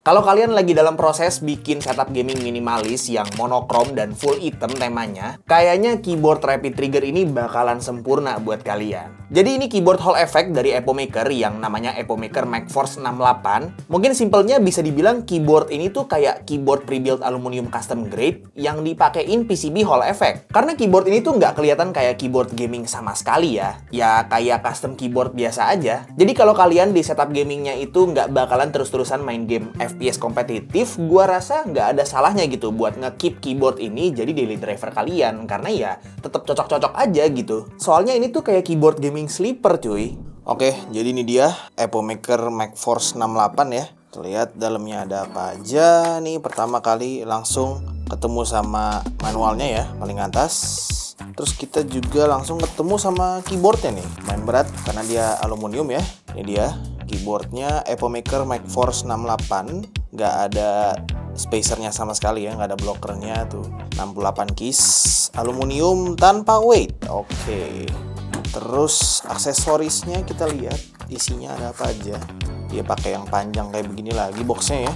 Kalau kalian lagi dalam proses bikin setup gaming minimalis yang monokrom dan full hitam temanya, kayaknya keyboard Rapid Trigger ini bakalan sempurna buat kalian. Jadi ini keyboard Hall Effect dari Epomaker yang namanya Epomaker MacForce 68. Mungkin simpelnya bisa dibilang keyboard ini tuh kayak keyboard pre-built aluminium custom grade yang dipakein PCB Hall Effect. Karena keyboard ini tuh nggak kelihatan kayak keyboard gaming sama sekali ya. Ya kayak custom keyboard biasa aja. Jadi kalau kalian di setup gamingnya itu nggak bakalan terus-terusan main game FPS kompetitif, gua rasa nggak ada salahnya gitu buat nge-keep keyboard ini jadi daily driver kalian. Karena ya tetap cocok-cocok aja gitu. Soalnya ini tuh kayak keyboard gaming sleeper cuy. Oke, jadi ini dia Epomaker MacForce 68 ya. Kita lihat dalamnya ada apa aja nih. Pertama kali langsung ketemu sama manualnya ya, paling atas. Terus kita juga langsung ketemu sama keyboardnya nih. Main berat karena dia aluminium ya. Ini dia keyboardnya Epomaker MacForce 68. Nggak ada spacernya sama sekali ya, nggak ada blockernya tuh. 68 keys, aluminium tanpa weight. Oke. Terus aksesorisnya kita lihat isinya ada apa aja. Dia pakai yang panjang kayak begini lagi boxnya ya.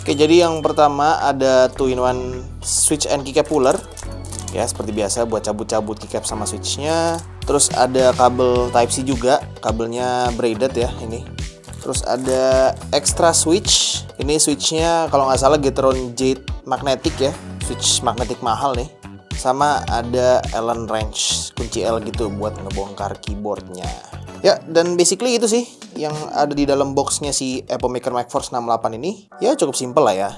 Oke, jadi yang pertama ada 2-in-1 switch and keycap puller. Ya, seperti biasa buat cabut-cabut keycap sama switchnya. Terus ada kabel Type-C juga, kabelnya braided ya ini. Terus ada extra switch. Ini switchnya kalau nggak salah Gateron Jade magnetic ya, switch magnetik mahal nih. Sama ada Allen wrench, kunci L gitu buat ngebongkar keyboardnya. Ya, dan basically itu sih yang ada di dalam boxnya si Epomaker MacForce 68 ini. Ya cukup simple lah ya.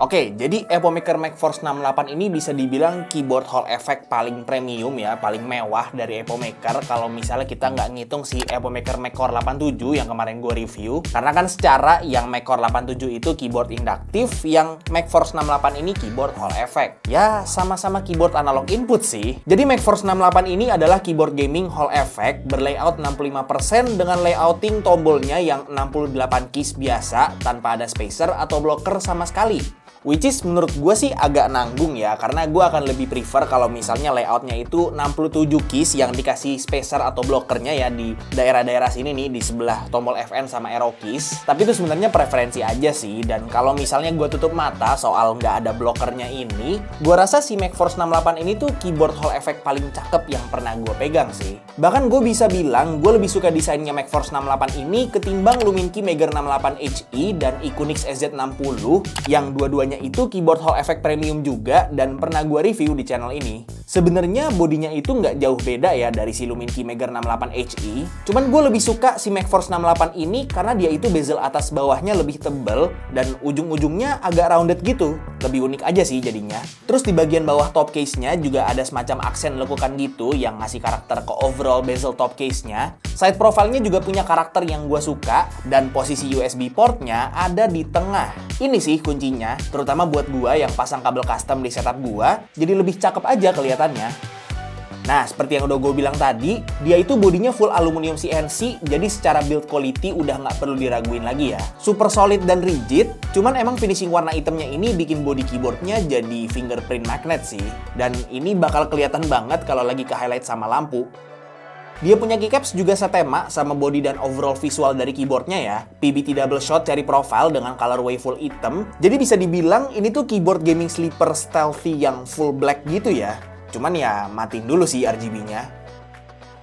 Oke, jadi Epomaker MacForce 68 ini bisa dibilang keyboard Hall Effect paling premium ya, paling mewah dari Epomaker kalau misalnya kita nggak ngitung si Epomaker MacCore 87 yang kemarin gue review. Karena kan secara yang MacCore 87 itu keyboard induktif, yang MacForce 68 ini keyboard Hall Effect. Ya, sama-sama keyboard analog input sih. Jadi MacForce 68 ini adalah keyboard gaming Hall Effect berlayout 65% dengan layouting tombolnya yang 68 keys biasa tanpa ada spacer atau blocker sama sekali. Which is menurut gue sih agak nanggung ya, karena gue akan lebih prefer kalau misalnya layoutnya itu 67 keys yang dikasih spacer atau blockernya ya di daerah-daerah sini nih, di sebelah tombol FN sama arrow keys. Tapi itu sebenarnya preferensi aja sih, dan kalau misalnya gue tutup mata soal nggak ada blockernya ini, gue rasa si MacForce 68 ini tuh keyboard Hall Effect paling cakep yang pernah gue pegang sih. Bahkan gue bisa bilang gue lebih suka desainnya MacForce 68 ini ketimbang Luminkey Megger 68HE dan Iconix SZ60 yang dua-duanya itu keyboard Hall Effect premium juga dan pernah gue review di channel ini. Sebenarnya bodinya itu nggak jauh beda ya dari si Luminkey Megger 68HE. Cuman gue lebih suka si MacForce 68 ini karena dia itu bezel atas bawahnya lebih tebal dan ujung-ujungnya agak rounded gitu. Lebih unik aja sih jadinya. Terus di bagian bawah top case-nya juga ada semacam aksen lekukan gitu yang ngasih karakter ke overall bezel top case-nya. Side profile-nya juga punya karakter yang gue suka dan posisi USB port-nya ada di tengah. Ini sih kuncinya, terutama buat gua yang pasang kabel custom di setup gua, jadi lebih cakep aja kelihatannya. Nah, seperti yang udah gue bilang tadi, dia itu bodinya full aluminium CNC, jadi secara build quality udah nggak perlu diraguin lagi ya. Super solid dan rigid, cuman emang finishing warna hitamnya ini bikin body keyboardnya jadi fingerprint magnet sih. Dan ini bakal kelihatan banget kalau lagi ke highlight sama lampu. Dia punya keycaps juga setema sama body dan overall visual dari keyboardnya ya. PBT double shot cherry profile dengan colorway full hitam. Jadi bisa dibilang ini tuh keyboard gaming sleeper stealthy yang full black gitu ya. Cuman ya matiin dulu sih RGB-nya.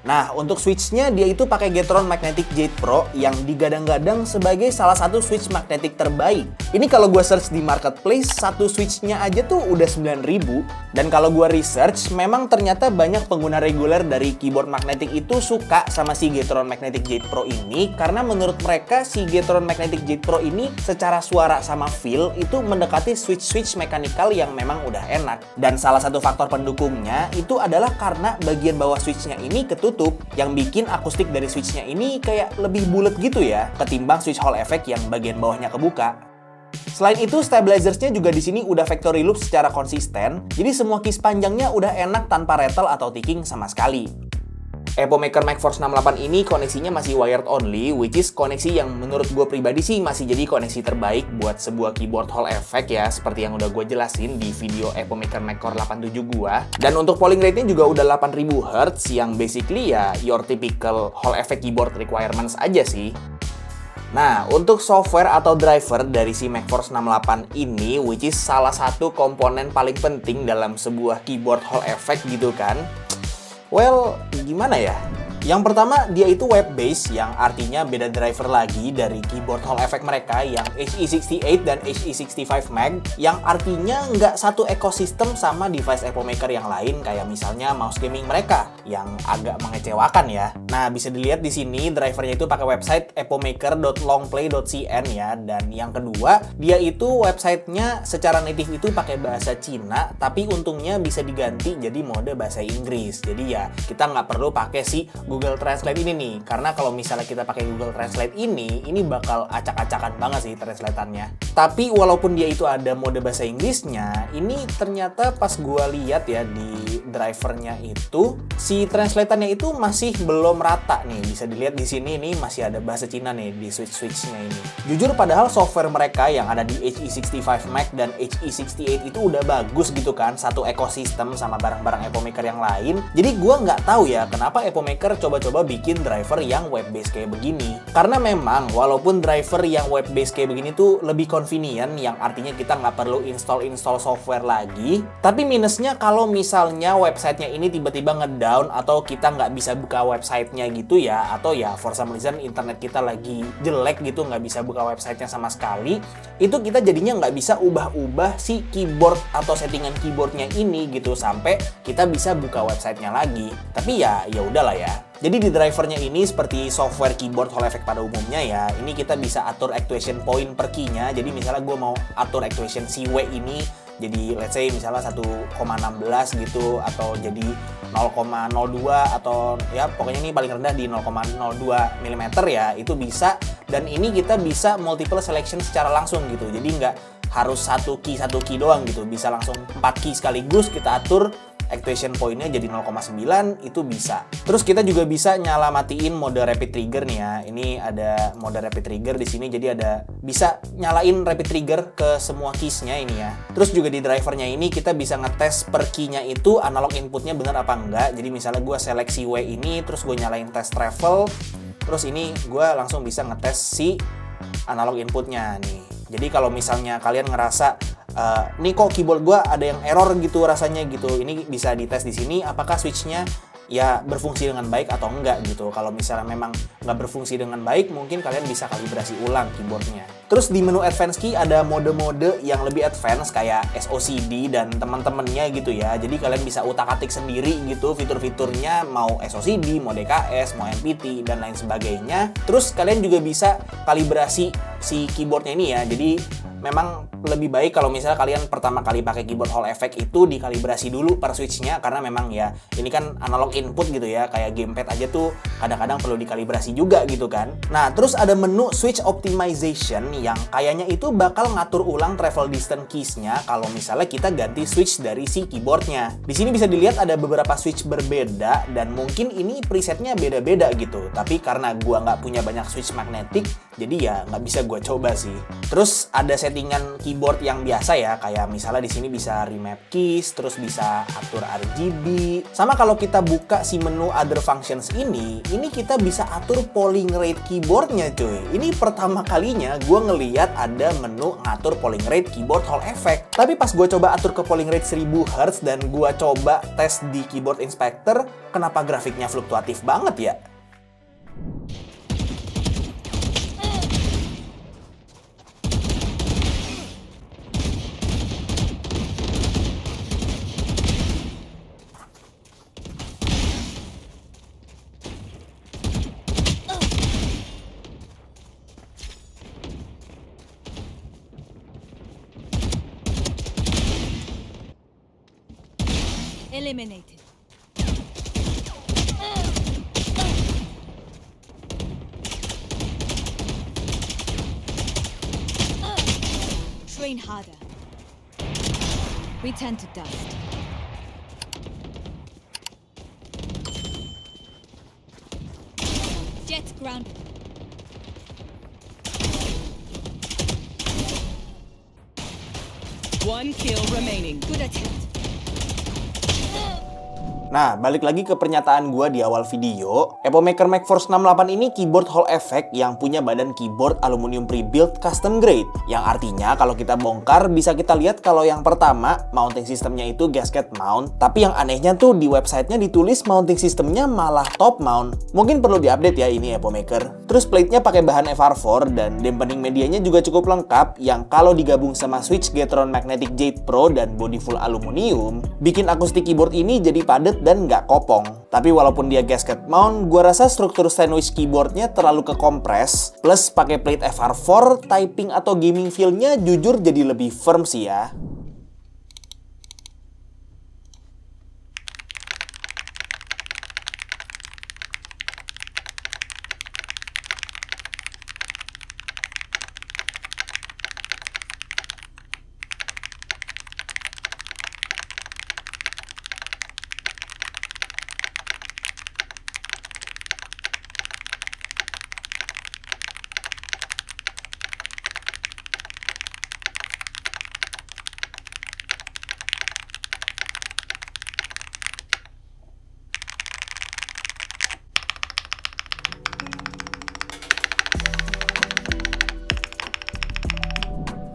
Nah, untuk switch-nya dia itu pakai Gateron Magnetic Jade Pro yang digadang-gadang sebagai salah satu switch magnetic terbaik. Ini kalau gue search di marketplace, satu switch-nya aja tuh udah 9.000. Dan kalau gue research, memang ternyata banyak pengguna reguler dari keyboard magnetic itu suka sama si Gateron Magnetic Jade Pro ini karena menurut mereka si Gateron Magnetic Jade Pro ini secara suara sama feel itu mendekati switch-switch mechanical yang memang udah enak. Dan salah satu faktor pendukungnya itu adalah karena bagian bawah switch-nya ini ketutup, yang bikin akustik dari switch-nya ini kayak lebih bulat gitu ya, ketimbang switch Hall Effect yang bagian bawahnya kebuka. Selain itu, stabilizersnya juga di sini udah factory loop secara konsisten, jadi semua keys panjangnya udah enak tanpa rattle atau ticking sama sekali. Epomaker MacForce 68 ini koneksinya masih wired only, which is koneksi yang menurut gue pribadi sih masih jadi koneksi terbaik buat sebuah keyboard Hall Effect ya, seperti yang udah gue jelasin di video Epomaker MacCore 87 gue. Dan untuk polling rate-nya juga udah 8000 Hz yang basically ya your typical Hall Effect keyboard requirements aja sih. Nah, untuk software atau driver dari si MacForce 68 ini, which is salah satu komponen paling penting dalam sebuah keyboard Hall effect gitu kan. Well, gimana ya? Yang pertama, dia itu web-based, yang artinya beda driver lagi dari keyboard Hall effect mereka yang HE68 dan HE65 Mag, yang artinya nggak satu ekosistem sama device Epo Maker yang lain, kayak misalnya mouse gaming mereka, yang agak mengecewakan ya. Nah, bisa dilihat di sini drivernya itu pakai website epomaker.longplay.cn ya, dan yang kedua, dia itu websitenya secara native itu pakai bahasa Cina, tapi untungnya bisa diganti jadi mode bahasa Inggris. Jadi ya, kita nggak perlu pakai si Google Translate ini nih, karena kalau misalnya kita pakai Google Translate ini bakal acak-acakan banget sih translatannya. Tapi walaupun dia itu ada mode bahasa Inggrisnya, ini ternyata pas gua lihat ya di drivernya itu, si translatannya itu masih belum rata nih. Bisa dilihat di sini nih masih ada bahasa Cina nih di switch-switchnya ini. Jujur padahal software mereka yang ada di HE65 Mac dan HE68 itu udah bagus gitu kan, satu ekosistem sama barang-barang Epo Maker yang lain. Jadi gua nggak tahu ya kenapa Epo Maker coba-coba bikin driver yang web based kayak begini. Karena memang walaupun driver yang web based kayak begini tuh lebih convenient, yang artinya kita nggak perlu install software lagi. Tapi minusnya kalau misalnya websitenya ini tiba-tiba ngedown atau kita nggak bisa buka websitenya gitu ya, atau ya for some reason internet kita lagi jelek gitu, nggak bisa buka websitenya sama sekali, itu kita jadinya nggak bisa ubah-ubah si keyboard atau settingan keyboardnya ini gitu sampai kita bisa buka websitenya lagi. Tapi ya udahlah ya. Jadi di drivernya ini seperti software keyboard Hall effect pada umumnya ya, ini kita bisa atur actuation point per key-nya. Jadi misalnya gue mau atur actuation si W ini jadi let's say misalnya 1,16 gitu, atau jadi 0,02, atau ya pokoknya ini paling rendah di 0,02 mm ya, itu bisa. Dan ini kita bisa multiple selection secara langsung gitu, jadi nggak harus satu key doang gitu, bisa langsung 4 key sekaligus kita atur. Actuation point-nya jadi 0,9 itu bisa. Terus kita juga bisa nyala matiin mode rapid trigger nih ya. Ini ada mode rapid trigger di sini, jadi ada bisa nyalain rapid trigger ke semua keys-nya ini ya. Terus juga di drivernya ini kita bisa ngetes per key-nya itu analog inputnya bener apa enggak. Jadi misalnya gue seleksi W ini, terus gue nyalain test travel, terus ini gue langsung bisa ngetes si analog inputnya nih. Jadi kalau misalnya kalian ngerasa nih kok keyboard gue ada yang error gitu rasanya gitu, ini bisa dites di sini apakah switchnya ya berfungsi dengan baik atau enggak gitu. Kalau misalnya memang nggak berfungsi dengan baik, mungkin kalian bisa kalibrasi ulang keyboardnya. Terus di menu advance key ada mode-mode yang lebih advance kayak SOCD dan teman-temannya gitu ya. Jadi kalian bisa utak-atik sendiri gitu fitur-fiturnya, mau SOCD, mau DKS, mau MPT dan lain sebagainya. Terus kalian juga bisa kalibrasi si keyboardnya ini ya. Jadi memang lebih baik kalau misalnya kalian pertama kali pakai keyboard Hall effect itu dikalibrasi dulu per switchnya, karena memang ya ini kan analog input gitu ya, kayak gamepad aja tuh kadang-kadang perlu dikalibrasi juga gitu kan. Nah terus ada menu switch optimization yang kayaknya itu bakal ngatur ulang travel distance keys-nya kalau misalnya kita ganti switch dari si keyboardnya. Di sini bisa dilihat ada beberapa switch berbeda dan mungkin ini presetnya beda-beda gitu, tapi karena gua nggak punya banyak switch magnetic jadi ya nggak bisa gua coba sih. Terus ada settingan keyboard yang biasa ya, kayak misalnya di sini bisa remap keys, terus bisa atur RGB. Sama kalau kita buka si menu other functions ini kita bisa atur polling rate keyboardnya cuy. Ini pertama kalinya gue ngeliat ada menu ngatur polling rate keyboard Hall effect. Tapi pas gue coba atur ke polling rate 1000 Hz dan gue coba tes di keyboard inspector, kenapa grafiknya fluktuatif banget ya? Eliminated. Train harder. Return to dust. Jet grounded. One kill remaining. Good attempt. Nah, balik lagi ke pernyataan gue di awal video, Epomaker MacForce 68 ini keyboard Hall Effect yang punya badan keyboard aluminium pre-built custom grade. Yang artinya kalau kita bongkar bisa kita lihat kalau yang pertama mounting sistemnya itu gasket mount, tapi yang anehnya tuh di websitenya ditulis mounting sistemnya malah top mount. Mungkin perlu diupdate ya ini Epomaker. Terus plate-nya pakai bahan FR4 dan dampening medianya juga cukup lengkap yang kalau digabung sama switch Gateron Magnetic Jade Pro dan body full aluminium, bikin akustik keyboard ini jadi padat dan nggak kopong. Tapi walaupun dia gasket mount, gua rasa struktur sandwich keyboardnya terlalu kekompres, plus pakai plate FR4, typing atau gaming feel-nya jujur jadi lebih firm sih ya.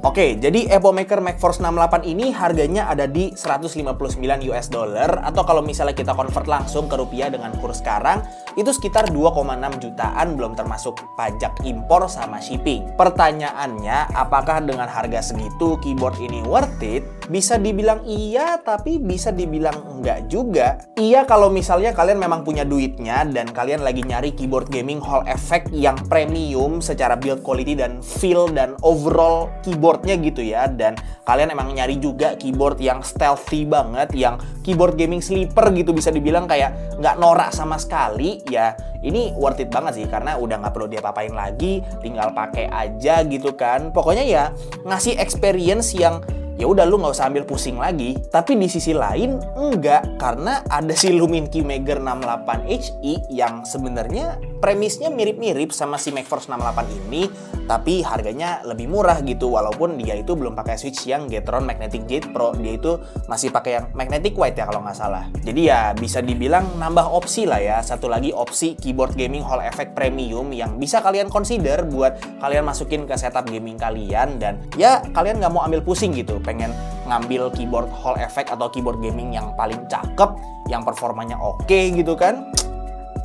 Oke, jadi Epomaker MacForce 68 ini harganya ada di 159 US dollar, atau kalau misalnya kita convert langsung ke rupiah dengan kurs sekarang, itu sekitar 2,6 jutaan belum termasuk pajak impor sama shipping. Pertanyaannya, apakah dengan harga segitu keyboard ini worth it? Bisa dibilang iya, tapi bisa dibilang enggak juga. Iya kalau misalnya kalian memang punya duitnya dan kalian lagi nyari keyboard gaming Hall Effect yang premium secara build quality dan feel dan overall keyboardnya gitu ya. Dan kalian emang nyari juga keyboard yang stealthy banget, yang keyboard gaming sleeper gitu, bisa dibilang kayak nggak norak sama sekali. Ya ini worth it banget sih, karena udah nggak perlu diapa-apain lagi, tinggal pakai aja gitu kan. Pokoknya ya ngasih experience yang ya udah lu nggak usah ambil pusing lagi. Tapi di sisi lain enggak, karena ada si Lumin Keymaker 68HE yang sebenarnya premisnya mirip-mirip sama si MacForce 68 ini, tapi harganya lebih murah gitu, walaupun dia itu belum pakai switch yang Gateron Magnetic Jade Pro, dia itu masih pakai yang Magnetic White ya kalau nggak salah. Jadi ya bisa dibilang nambah opsi lah ya, satu lagi opsi keyboard gaming Hall Effect premium yang bisa kalian consider buat kalian masukin ke setup gaming kalian. Dan ya kalian nggak mau ambil pusing gitu, pengen ngambil keyboard Hall Effect atau keyboard gaming yang paling cakep, yang performanya oke gitu kan.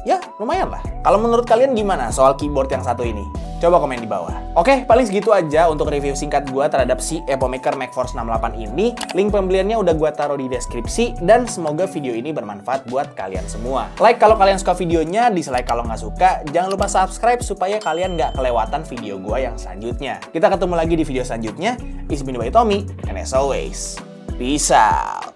Ya lumayan lah. Kalau menurut kalian gimana soal keyboard yang satu ini? Coba komen di bawah. Oke, paling segitu aja untuk review singkat gue terhadap si Epomaker MacForce 68 ini. Link pembeliannya udah gue taruh di deskripsi, dan semoga video ini bermanfaat buat kalian semua. Like kalau kalian suka videonya, dislike kalau nggak suka. Jangan lupa subscribe supaya kalian nggak kelewatan video gue yang selanjutnya. Kita ketemu lagi di video selanjutnya. It's been by Tommy, and as always, peace out.